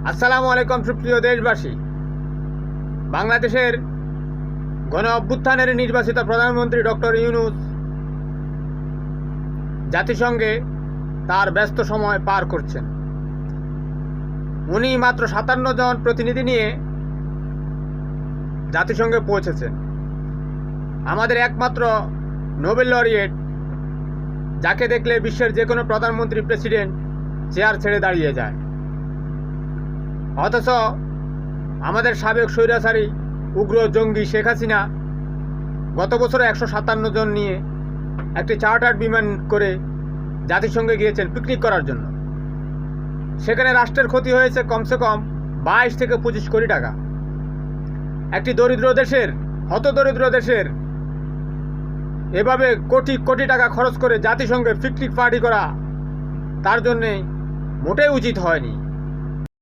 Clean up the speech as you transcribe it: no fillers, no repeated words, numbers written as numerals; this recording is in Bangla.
আসসালামু আলাইকুম সুপ্রিয় দেশবাসী। বাংলাদেশের গণ অভ্যুত্থানের নির্বাচিত প্রধানমন্ত্রী ডক্টর ইউনূস জাতিসংঘে তার ব্যস্ত সময় পার করছেন। উনি মাত্র ৫৭ জন প্রতিনিধি নিয়ে জাতিসংঘে পৌঁছেছেন। আমাদের একমাত্র নোবেল লরিয়েট, যাকে দেখলে বিশ্বের যে কোনো প্রধানমন্ত্রী প্রেসিডেন্ট চেয়ার ছেড়ে দাঁড়িয়ে যায়। অথচ আমাদের সাবেক স্বৈরাচারী উগ্র জঙ্গি শেখ হাসিনা গত বছরে ১৫৭ জন নিয়ে একটি চার্টার্ড বিমান করে জাতিসংঘে গিয়েছেন পিকনিক করার জন্য। সেখানে রাষ্ট্রের ক্ষতি হয়েছে কমসে কম ২২ থেকে ২৫ কোটি টাকা। একটি দরিদ্র দেশের, হতদরিদ্র দেশের এভাবে কোটি কোটি টাকা খরচ করে জাতিসংঘের পিকনিক পার্টি করা তার জন্যে মোটেই উচিত হয়নি।